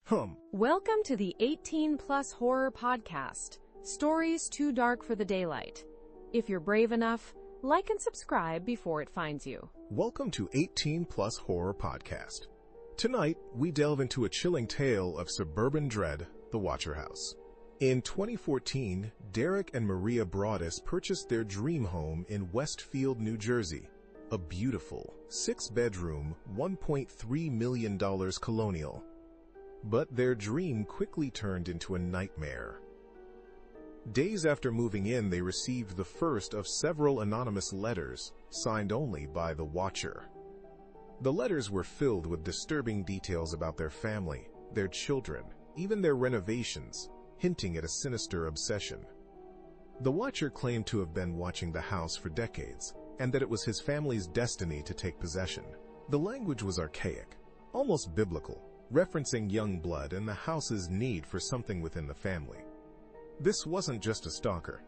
Welcome to the 18-plus horror podcast, stories too dark for the daylight. If you're brave enough, like and subscribe before it finds you. Welcome to 18-plus horror podcast. Tonight, we delve into a chilling tale of suburban dread, the Watcher House. In 2014, Derek and Maria Broaddus purchased their dream home in Westfield, New Jersey. A beautiful, 6-bedroom, $1.3 million colonial. But their dream quickly turned into a nightmare. Days after moving in, they received the first of several anonymous letters, signed only by the Watcher. The letters were filled with disturbing details about their family, their children, even their renovations, hinting at a sinister obsession. The Watcher claimed to have been watching the house for decades, and that it was his family's destiny to take possession. The language was archaic, almost biblical, referencing young blood and the house's need for something within the family. This wasn't just a stalker.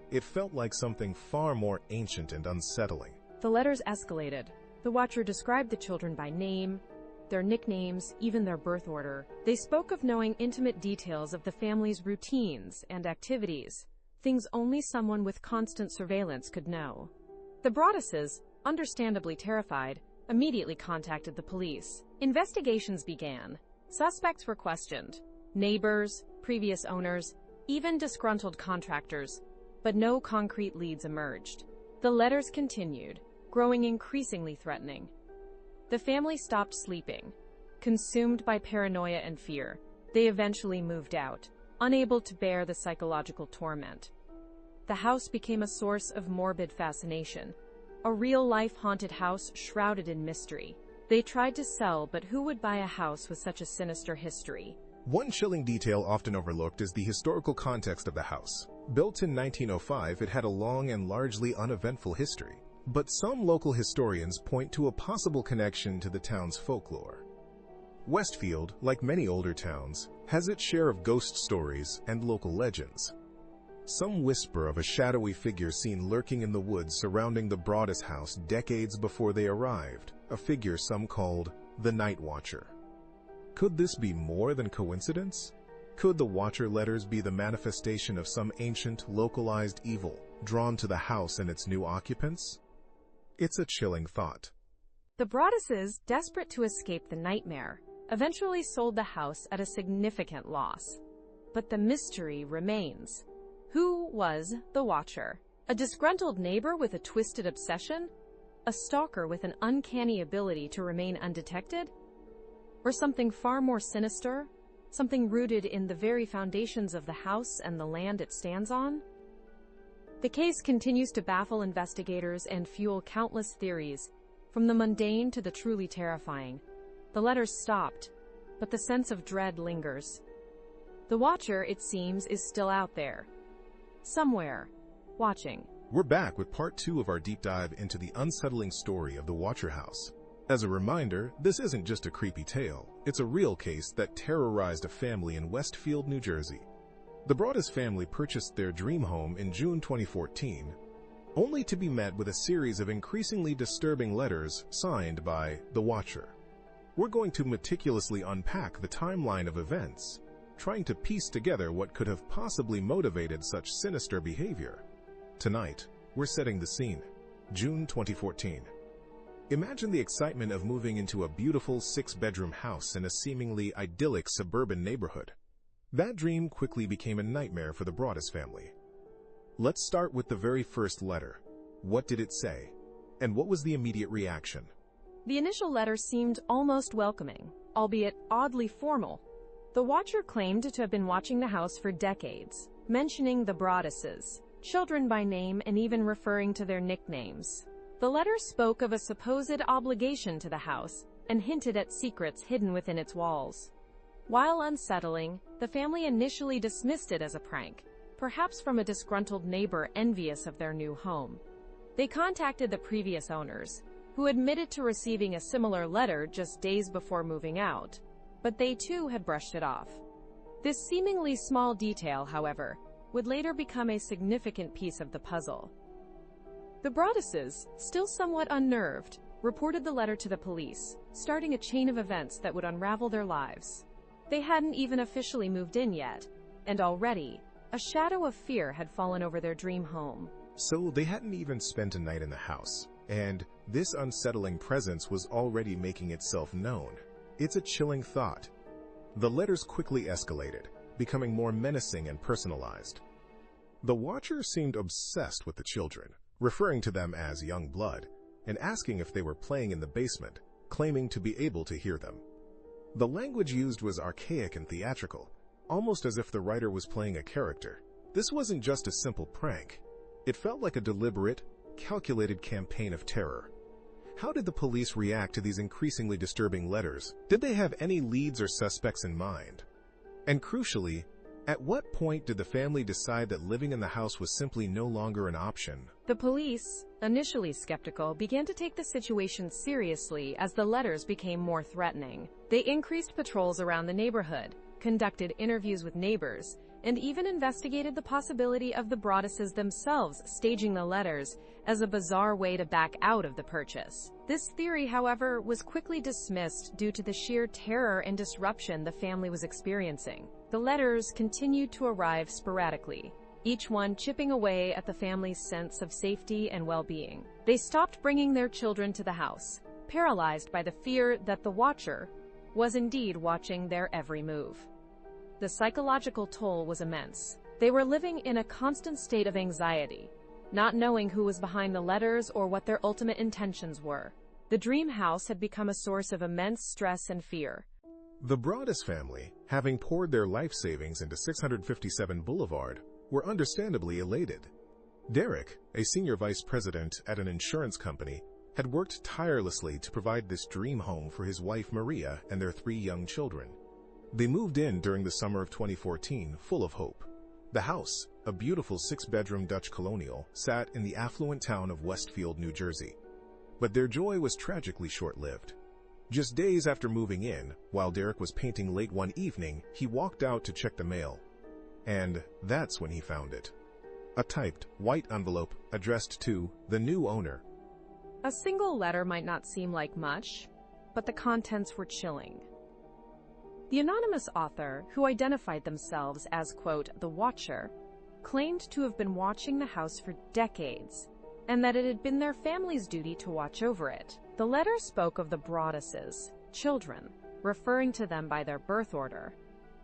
It felt like something far more ancient and unsettling. The letters escalated. The Watcher described the children by name, their nicknames, even their birth order. They spoke of knowing intimate details of the family's routines and activities, things only someone with constant surveillance could know. The Broadduses, understandably terrified, immediately contacted the police. Investigations began. Suspects were questioned. Neighbors, previous owners, even disgruntled contractors, but no concrete leads emerged. The letters continued, growing increasingly threatening. The family stopped sleeping. Consumed by paranoia and fear, they eventually moved out, unable to bear the psychological torment. The house became a source of morbid fascination, a real-life haunted house shrouded in mystery. They tried to sell, but who would buy a house with such a sinister history? One chilling detail often overlooked is the historical context of the house. Built in 1905, it had a long and largely uneventful history. But some local historians point to a possible connection to the town's folklore. Westfield, like many older towns, has its share of ghost stories and local legends. Some whisper of a shadowy figure seen lurking in the woods surrounding the Broaddus house decades before they arrived, a figure some called the Night Watcher. Could this be more than coincidence? Could the Watcher letters be the manifestation of some ancient, localized evil drawn to the house and its new occupants? It's a chilling thought. The Broadduses, desperate to escape the nightmare, eventually sold the house at a significant loss. But the mystery remains. Who was the Watcher? A disgruntled neighbor with a twisted obsession? A stalker with an uncanny ability to remain undetected? Or something far more sinister? Something rooted in the very foundations of the house and the land it stands on? The case continues to baffle investigators and fuel countless theories, from the mundane to the truly terrifying. The letters stopped, but the sense of dread lingers. The Watcher, it seems, is still out there. Somewhere, watching. We're back with part 2 of our deep dive into the unsettling story of the Watcher House. As a reminder, this isn't just a creepy tale, it's a real case that terrorized a family in Westfield, New Jersey. The Broaddus family purchased their dream home in June 2014, only to be met with a series of increasingly disturbing letters signed by the Watcher. We're going to meticulously unpack the timeline of events, trying to piece together what could have possibly motivated such sinister behavior. Tonight, we're setting the scene. June 2014. Imagine the excitement of moving into a beautiful 6-bedroom house in a seemingly idyllic suburban neighborhood. That dream quickly became a nightmare for the Broaddus family. Let's start with the very first letter. What did it say? And what was the immediate reaction? The initial letter seemed almost welcoming, albeit oddly formal. The Watcher claimed to have been watching the house for decades, mentioning the Broadduses, children by name, and even referring to their nicknames. The letter spoke of a supposed obligation to the house and hinted at secrets hidden within its walls. While unsettling, the family initially dismissed it as a prank, perhaps from a disgruntled neighbor envious of their new home. They contacted the previous owners, who admitted to receiving a similar letter just days before moving out, but they too had brushed it off. This seemingly small detail, however, would later become a significant piece of the puzzle. The Broadduses, still somewhat unnerved, reported the letter to the police, starting a chain of events that would unravel their lives. They hadn't even officially moved in yet, and already, a shadow of fear had fallen over their dream home. So they hadn't even spent a night in the house, and this unsettling presence was already making itself known. It's a chilling thought. The letters quickly escalated, becoming more menacing and personalized. The Watcher seemed obsessed with the children, referring to them as young blood, and asking if they were playing in the basement, claiming to be able to hear them. The language used was archaic and theatrical, almost as if the writer was playing a character. This wasn't just a simple prank. It felt like a deliberate, calculated campaign of terror. How did the police react to these increasingly disturbing letters? Did they have any leads or suspects in mind? And crucially, at what point did the family decide that living in the house was simply no longer an option? The police, initially skeptical, began to take the situation seriously as the letters became more threatening. They increased patrols around the neighborhood, conducted interviews with neighbors, and even investigated the possibility of the Broadduses themselves staging the letters as a bizarre way to back out of the purchase. This theory, however, was quickly dismissed due to the sheer terror and disruption the family was experiencing. The letters continued to arrive sporadically, each one chipping away at the family's sense of safety and well-being. They stopped bringing their children to the house, paralyzed by the fear that the Watcher was indeed watching their every move. The psychological toll was immense. They were living in a constant state of anxiety, not knowing who was behind the letters or what their ultimate intentions were. The dream house had become a source of immense stress and fear. The Broaddus family, having poured their life savings into 657 Boulevard, were understandably elated. Derek, a senior vice president at an insurance company, had worked tirelessly to provide this dream home for his wife Maria and their 3 young children. They moved in during the summer of 2014, full of hope. The house, a beautiful 6-bedroom Dutch colonial, sat in the affluent town of Westfield, New Jersey. But their joy was tragically short-lived. Just days after moving in, while Derek was painting late one evening, he walked out to check the mail. And that's when he found it. A typed, white envelope addressed to the new owner. A single letter might not seem like much, but the contents were chilling. The anonymous author, who identified themselves as, quote, the Watcher, claimed to have been watching the house for decades, and that it had been their family's duty to watch over it. The letter spoke of the Broadduses, children, referring to them by their birth order,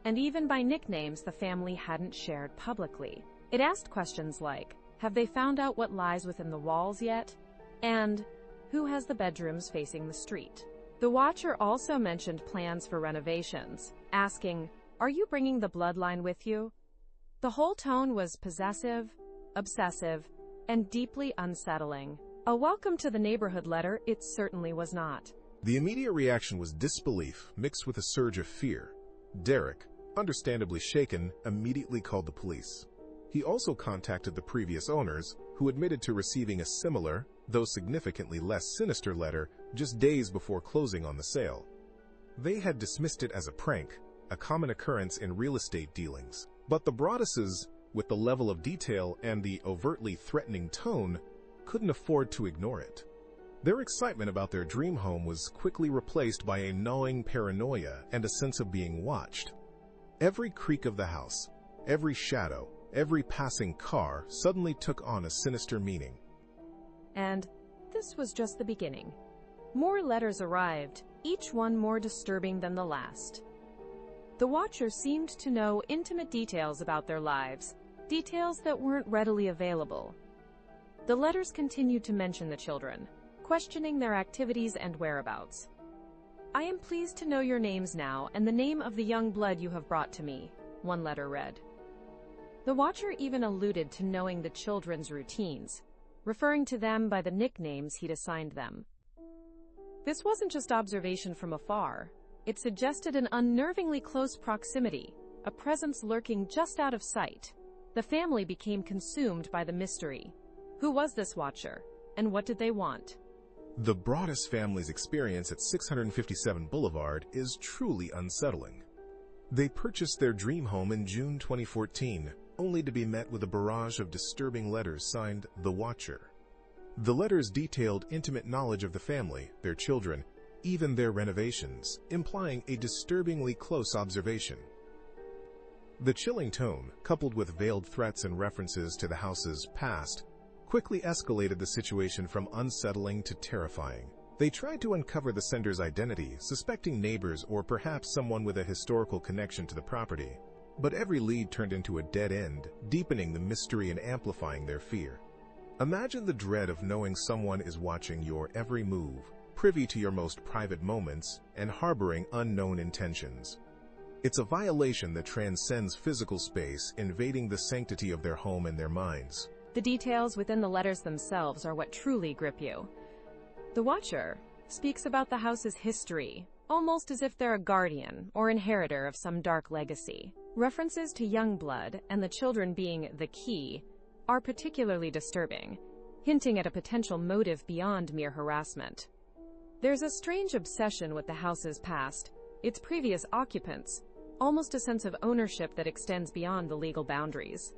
and even by nicknames the family hadn't shared publicly. It asked questions like, have they found out what lies within the walls yet? And who has the bedrooms facing the street? The Watcher also mentioned plans for renovations, asking, are you bringing the bloodline with you? The whole tone was possessive, obsessive, and deeply unsettling. A welcome to the neighborhood letter, it certainly was not. The immediate reaction was disbelief mixed with a surge of fear. Derek, understandably shaken, immediately called the police. He also contacted the previous owners, who admitted to receiving a similar, though significantly less sinister letter just days before closing on the sale. They had dismissed it as a prank, a common occurrence in real estate dealings. But the Broadduses, with the level of detail and the overtly threatening tone, couldn't afford to ignore it. Their excitement about their dream home was quickly replaced by a gnawing paranoia and a sense of being watched. Every creak of the house, every shadow, every passing car suddenly took on a sinister meaning. And this was just the beginning. More letters arrived, each one more disturbing than the last. The Watcher seemed to know intimate details about their lives, details that weren't readily available. The letters continued to mention the children, questioning their activities and whereabouts. I am pleased to know your names now and the name of the young blood you have brought to me, one letter read. The Watcher even alluded to knowing the children's routines, referring to them by the nicknames he'd assigned them. This wasn't just observation from afar. It suggested an unnervingly close proximity, a presence lurking just out of sight. The family became consumed by the mystery. Who was this Watcher, and what did they want? The Broaddus family's experience at 657 Boulevard is truly unsettling. They purchased their dream home in June 2014, only to be met with a barrage of disturbing letters signed The Watcher. The letters detailed intimate knowledge of the family, their children, even their renovations, implying a disturbingly close observation. The chilling tone, coupled with veiled threats and references to the house's past, quickly escalated the situation from unsettling to terrifying. They tried to uncover the sender's identity, suspecting neighbors or perhaps someone with a historical connection to the property. But every lead turned into a dead end, deepening the mystery and amplifying their fear. Imagine the dread of knowing someone is watching your every move, privy to your most private moments, and harboring unknown intentions. It's a violation that transcends physical space, invading the sanctity of their home and their minds. The details within the letters themselves are what truly grip you. The Watcher speaks about the house's history, almost as if they're a guardian or inheritor of some dark legacy. References to young blood and the children being the key are particularly disturbing, hinting at a potential motive beyond mere harassment. There's a strange obsession with the house's past, its previous occupants, almost a sense of ownership that extends beyond the legal boundaries.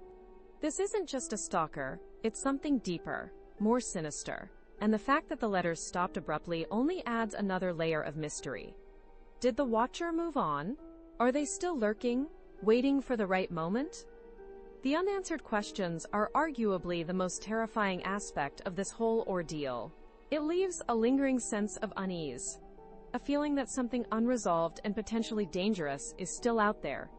This isn't just a stalker, it's something deeper, more sinister, and the fact that the letters stopped abruptly only adds another layer of mystery. Did the Watcher move on? Are they still lurking, waiting for the right moment? The unanswered questions are arguably the most terrifying aspect of this whole ordeal. It leaves a lingering sense of unease, a feeling that something unresolved and potentially dangerous is still out there.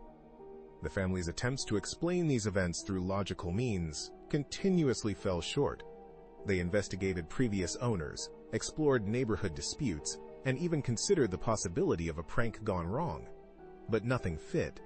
The family's attempts to explain these events through logical means continuously fell short. They investigated previous owners, explored neighborhood disputes, and even considered the possibility of a prank gone wrong. But nothing fit.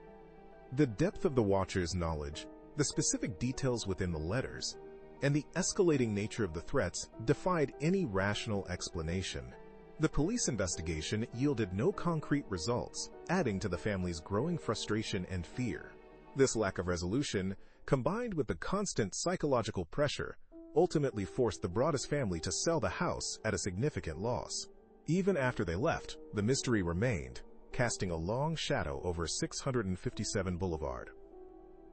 The depth of the Watcher's knowledge, the specific details within the letters, and the escalating nature of the threats defied any rational explanation. The police investigation yielded no concrete results, adding to the family's growing frustration and fear. This lack of resolution, combined with the constant psychological pressure, ultimately forced the Broaddus family to sell the house at a significant loss. Even after they left, the mystery remained, casting a long shadow over 657 Boulevard.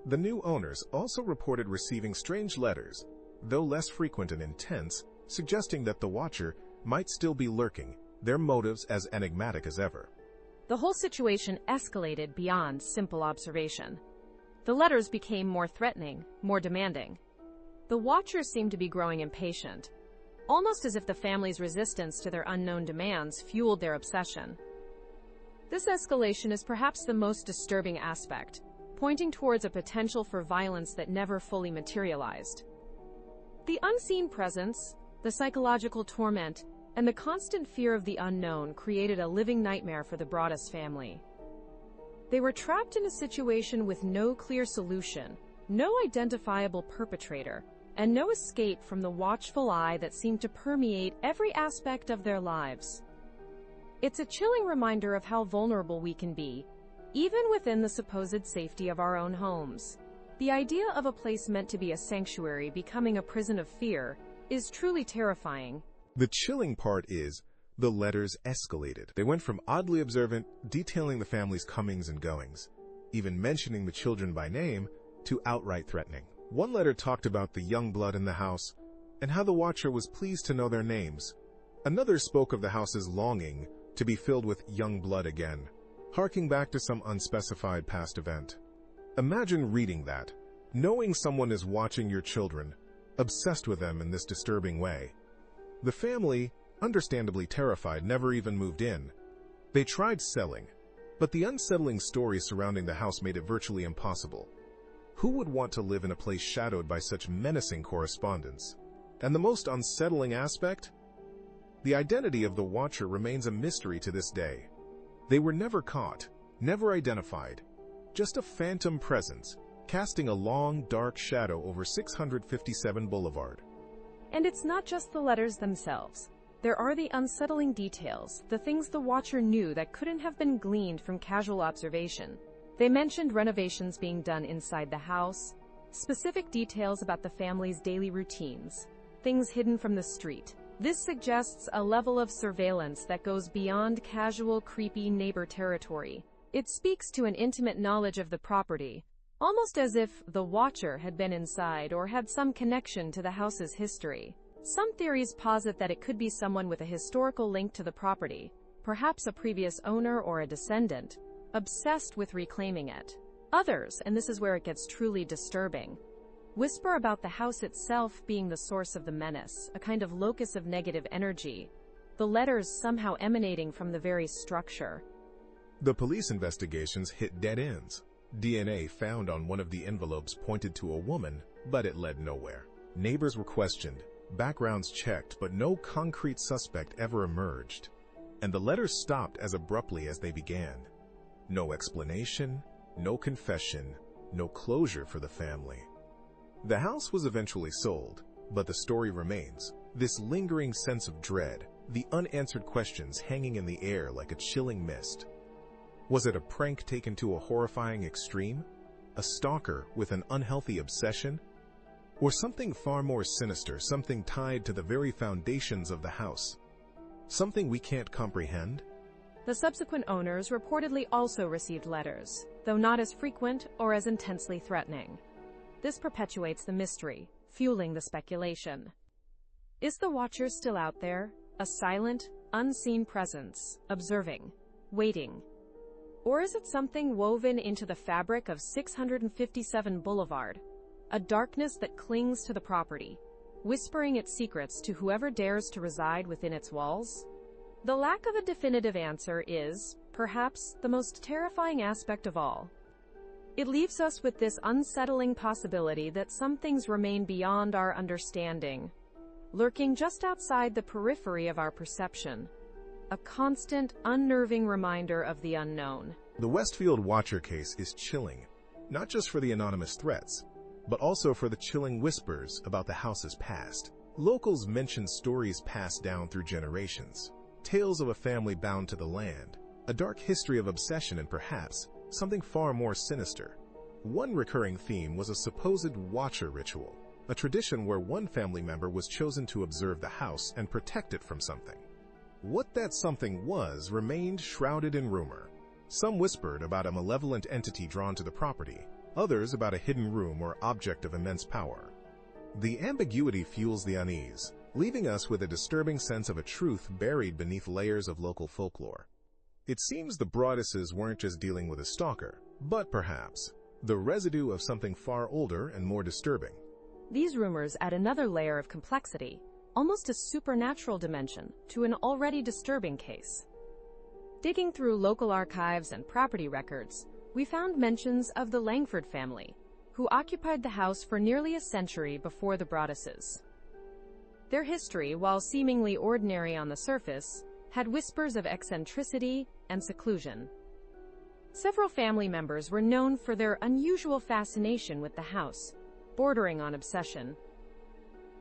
The new owners also reported receiving strange letters, though less frequent and intense, suggesting that the Watcher might still be lurking, their motives as enigmatic as ever. The whole situation escalated beyond simple observation. The letters became more threatening, more demanding. The Watchers seemed to be growing impatient, almost as if the family's resistance to their unknown demands fueled their obsession. This escalation is perhaps the most disturbing aspect, pointing towards a potential for violence that never fully materialized. The unseen presence, the psychological torment, and the constant fear of the unknown created a living nightmare for the Broaddus family. They were trapped in a situation with no clear solution, no identifiable perpetrator, and no escape from the watchful eye that seemed to permeate every aspect of their lives. It's a chilling reminder of how vulnerable we can be, even within the supposed safety of our own homes. The idea of a place meant to be a sanctuary becoming a prison of fear is truly terrifying. The chilling part is, the letters escalated. They went from oddly observant, detailing the family's comings and goings, even mentioning the children by name, to outright threatening. One letter talked about the young blood in the house, and how the Watcher was pleased to know their names. Another spoke of the house's longing to be filled with young blood again, harking back to some unspecified past event. Imagine reading that, knowing someone is watching your children, obsessed with them in this disturbing way. The family, understandably terrified, never even moved in. They tried selling, but the unsettling stories surrounding the house made it virtually impossible. Who would want to live in a place shadowed by such menacing correspondence? And the most unsettling aspect? The identity of the Watcher remains a mystery to this day. They were never caught, never identified, just a phantom presence, casting a long, dark shadow over 657 Boulevard. And it's not just the letters themselves. There are the unsettling details, the things the Watcher knew that couldn't have been gleaned from casual observation. They mentioned renovations being done inside the house, specific details about the family's daily routines, things hidden from the street. This suggests a level of surveillance that goes beyond casual, creepy neighbor territory. It speaks to an intimate knowledge of the property, almost as if the Watcher had been inside or had some connection to the house's history. Some theories posit that it could be someone with a historical link to the property, perhaps a previous owner or a descendant, obsessed with reclaiming it. Others, and this is where it gets truly disturbing, whisper about the house itself being the source of the menace, a kind of locus of negative energy, the letters somehow emanating from the very structure. The police investigations hit dead ends. DNA found on one of the envelopes pointed to a woman, but it led nowhere. Neighbors were questioned, backgrounds checked, but no concrete suspect ever emerged. And the letters stopped as abruptly as they began. No explanation, no confession, no closure for the family. The house was eventually sold, but the story remains. This lingering sense of dread, the unanswered questions hanging in the air like a chilling mist. Was it a prank taken to a horrifying extreme? A stalker with an unhealthy obsession? Or something far more sinister, something tied to the very foundations of the house? Something we can't comprehend? The subsequent owners reportedly also received letters, though not as frequent or as intensely threatening. This perpetuates the mystery, fueling the speculation. Is the watcher still out there, a silent, unseen presence, observing, waiting? Or is it something woven into the fabric of 657 Boulevard, a darkness that clings to the property, whispering its secrets to whoever dares to reside within its walls? The lack of a definitive answer is, perhaps, the most terrifying aspect of all. It leaves us with this unsettling possibility that some things remain beyond our understanding, lurking just outside the periphery of our perception. A constant, unnerving reminder of the unknown. The Westfield Watcher case is chilling, not just for the anonymous threats, but also for the chilling whispers about the house's past. Locals mention stories passed down through generations, tales of a family bound to the land, a dark history of obsession, and perhaps something far more sinister. One recurring theme was a supposed watcher ritual, a tradition where one family member was chosen to observe the house and protect it from something. What that something was remained shrouded in rumor. Some whispered about a malevolent entity drawn to the property, others about a hidden room or object of immense power. The ambiguity fuels the unease, leaving us with a disturbing sense of a truth buried beneath layers of local folklore. It seems the Broadduses weren't just dealing with a stalker, but perhaps the residue of something far older and more disturbing. These rumors add another layer of complexity, almost a supernatural dimension, to an already disturbing case. Digging through local archives and property records, we found mentions of the Langford family, who occupied the house for nearly a century before the Broadduses. Their history, while seemingly ordinary on the surface, had whispers of eccentricity and seclusion. Several family members were known for their unusual fascination with the house, bordering on obsession.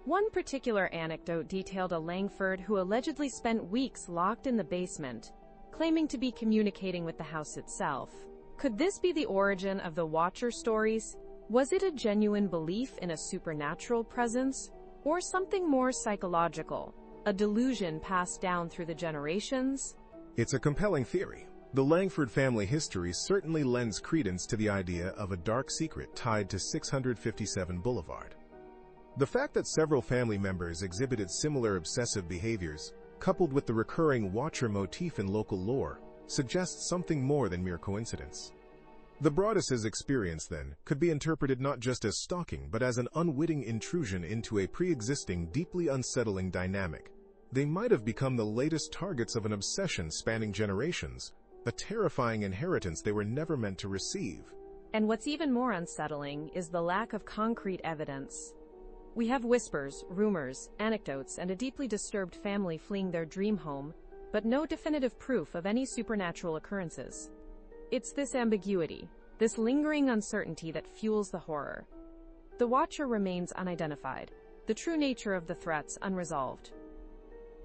One particular anecdote detailed a Langford who allegedly spent weeks locked in the basement, claiming to be communicating with the house itself. Could this be the origin of the Watcher stories? Was it a genuine belief in a supernatural presence, or something more psychological, a delusion passed down through the generations? It's a compelling theory. The Langford family history certainly lends credence to the idea of a dark secret tied to 657 Boulevard. The fact that several family members exhibited similar obsessive behaviors, coupled with the recurring watcher motif in local lore, suggests something more than mere coincidence. The Broadduses' experience, then, could be interpreted not just as stalking, but as an unwitting intrusion into a pre-existing, deeply unsettling dynamic. They might have become the latest targets of an obsession spanning generations, a terrifying inheritance they were never meant to receive. And what's even more unsettling is the lack of concrete evidence. We have whispers, rumors, anecdotes, and a deeply disturbed family fleeing their dream home, but no definitive proof of any supernatural occurrences. It's this ambiguity, this lingering uncertainty that fuels the horror. The Watcher remains unidentified, the true nature of the threats unresolved.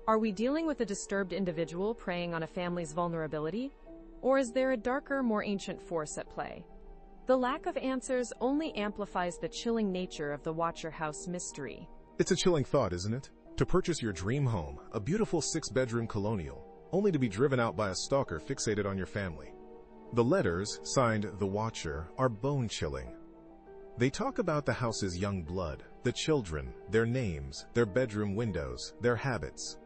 Are we dealing with a disturbed individual preying on a family's vulnerability? Or is there a darker, more ancient force at play? The lack of answers only amplifies the chilling nature of the Watcher house mystery. It's a chilling thought, isn't it? To purchase your dream home, a beautiful 6-bedroom colonial, only to be driven out by a stalker fixated on your family. The letters, signed The Watcher, are bone-chilling. They talk about the house's young blood, the children, their names, their bedroom windows, their habits.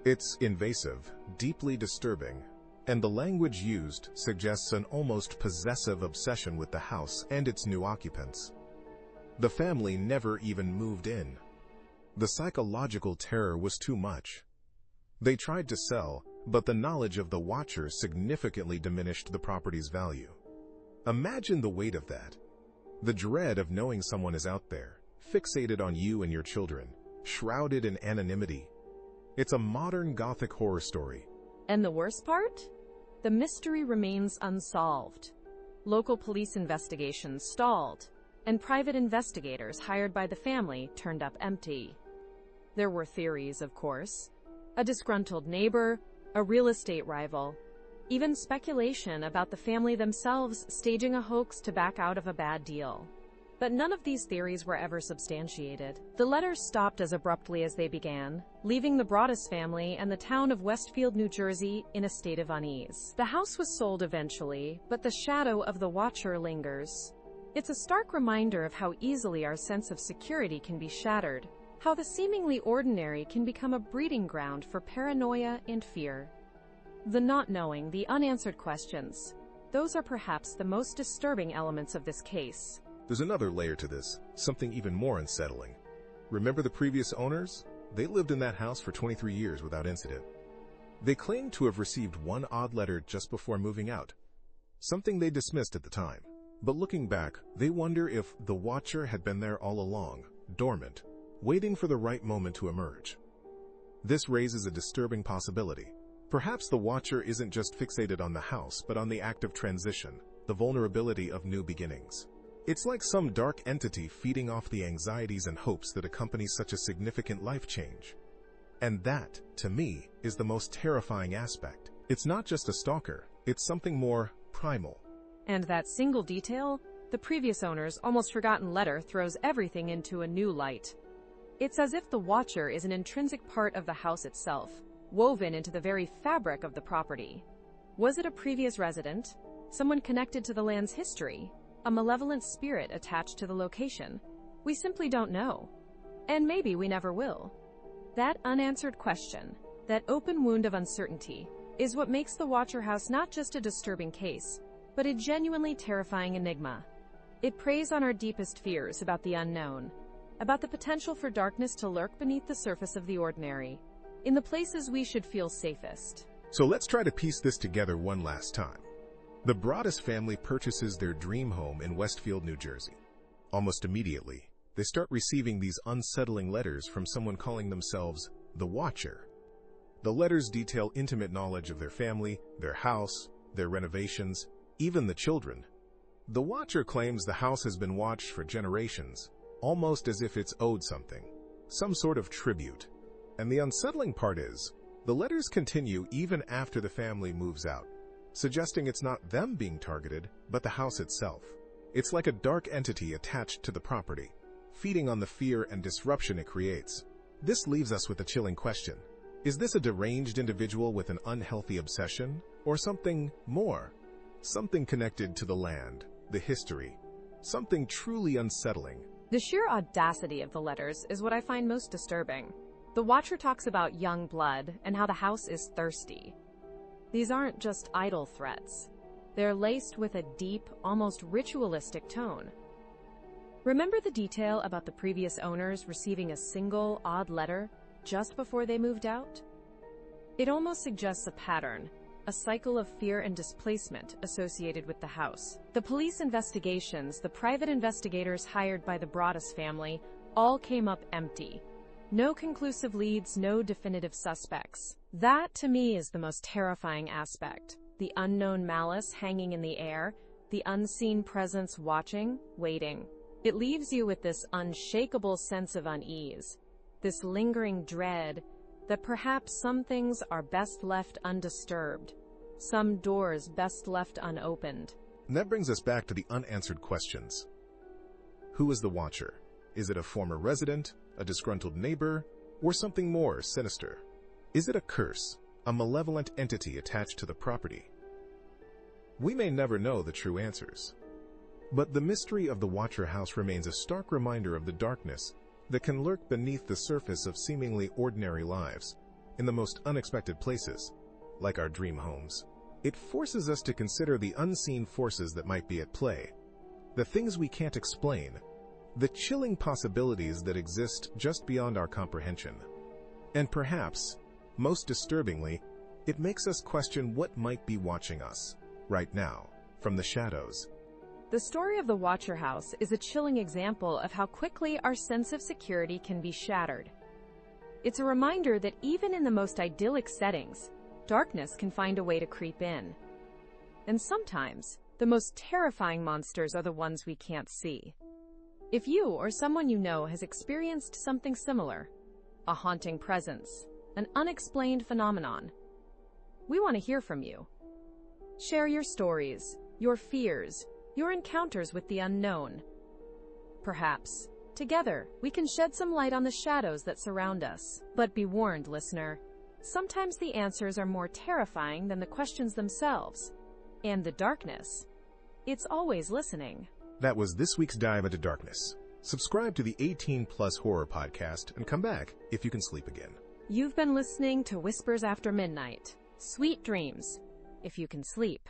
It's invasive, deeply disturbing, and the language used suggests an almost possessive obsession with the house and its new occupants. The family never even moved in. The psychological terror was too much. They tried to sell, but the knowledge of the watcher significantly diminished the property's value. Imagine the weight of that. The dread of knowing someone is out there, fixated on you and your children, shrouded in anonymity. It's a modern Gothic horror story. And the worst part? The mystery remains unsolved. Local police investigations stalled, and private investigators hired by the family turned up empty. There were theories, of course. A disgruntled neighbor, a real estate rival, even speculation about the family themselves staging a hoax to back out of a bad deal. But none of these theories were ever substantiated. The letters stopped as abruptly as they began, leaving the Broaddus family and the town of Westfield, New Jersey, in a state of unease. The house was sold eventually, but the shadow of the watcher lingers. It's a stark reminder of how easily our sense of security can be shattered, how the seemingly ordinary can become a breeding ground for paranoia and fear. The not knowing, the unanswered questions, those are perhaps the most disturbing elements of this case. There's another layer to this, something even more unsettling. Remember the previous owners? They lived in that house for 23 years without incident. They claimed to have received one odd letter just before moving out, something they dismissed at the time. But looking back, they wonder if the watcher had been there all along, dormant, waiting for the right moment to emerge. This raises a disturbing possibility. Perhaps the watcher isn't just fixated on the house, but on the act of transition, the vulnerability of new beginnings. It's like some dark entity feeding off the anxieties and hopes that accompany such a significant life change. And that, to me, is the most terrifying aspect. It's not just a stalker, it's something more primal. And that single detail, the previous owner's almost forgotten letter, throws everything into a new light. It's as if the watcher is an intrinsic part of the house itself, woven into the very fabric of the property. Was it a previous resident? Someone connected to the land's history? A malevolent spirit attached to the location? We simply don't know. And maybe we never will. That unanswered question, that open wound of uncertainty, is what makes the Watcher House not just a disturbing case, but a genuinely terrifying enigma. It preys on our deepest fears about the unknown, about the potential for darkness to lurk beneath the surface of the ordinary, in the places we should feel safest. So let's try to piece this together one last time. The Broaddus family purchases their dream home in Westfield, New Jersey. Almost immediately, they start receiving these unsettling letters from someone calling themselves the Watcher. The letters detail intimate knowledge of their family, their house, their renovations, even the children. The Watcher claims the house has been watched for generations, almost as if it's owed something, some sort of tribute. And the unsettling part is, the letters continue even after the family moves out, suggesting it's not them being targeted, but the house itself. It's like a dark entity attached to the property, feeding on the fear and disruption it creates. This leaves us with a chilling question. Is this a deranged individual with an unhealthy obsession, or something more? Something connected to the land, the history, something truly unsettling. The sheer audacity of the letters is what I find most disturbing. The Watcher talks about young blood and how the house is thirsty. These aren't just idle threats. They're laced with a deep, almost ritualistic tone. Remember the detail about the previous owners receiving a single, odd letter just before they moved out? It almost suggests a pattern, a cycle of fear and displacement associated with the house. The police investigations, the private investigators hired by the Broaddus family, all came up empty. No conclusive leads, no definitive suspects. That, to me, is the most terrifying aspect. The unknown malice hanging in the air, the unseen presence watching, waiting. It leaves you with this unshakable sense of unease, this lingering dread that perhaps some things are best left undisturbed, some doors best left unopened. And that brings us back to the unanswered questions. Who is the Watcher? Is it a former resident, a disgruntled neighbor, or something more sinister? Is it a curse, a malevolent entity attached to the property? We may never know the true answers. But the mystery of the Watcher House remains a stark reminder of the darkness that can lurk beneath the surface of seemingly ordinary lives. in the most unexpected places, like our dream homes. It forces us to consider the unseen forces that might be at play, the things we can't explain, the chilling possibilities that exist just beyond our comprehension. And perhaps, most disturbingly, it makes us question what might be watching us, right now, from the shadows. The story of the Watcher House is a chilling example of how quickly our sense of security can be shattered. It's a reminder that even in the most idyllic settings, darkness can find a way to creep in. And sometimes, the most terrifying monsters are the ones we can't see. If you or someone you know has experienced something similar, a haunting presence, an unexplained phenomenon, we want to hear from you. Share your stories, your fears, your encounters with the unknown. Perhaps, together, we can shed some light on the shadows that surround us. But be warned, listener, sometimes the answers are more terrifying than the questions themselves. And the darkness, it's always listening. That was this week's Dive into Darkness. Subscribe to the 18 Plus Horror Podcast and come back if you can sleep again. You've been listening to Whispers After Midnight. Sweet dreams, if you can sleep.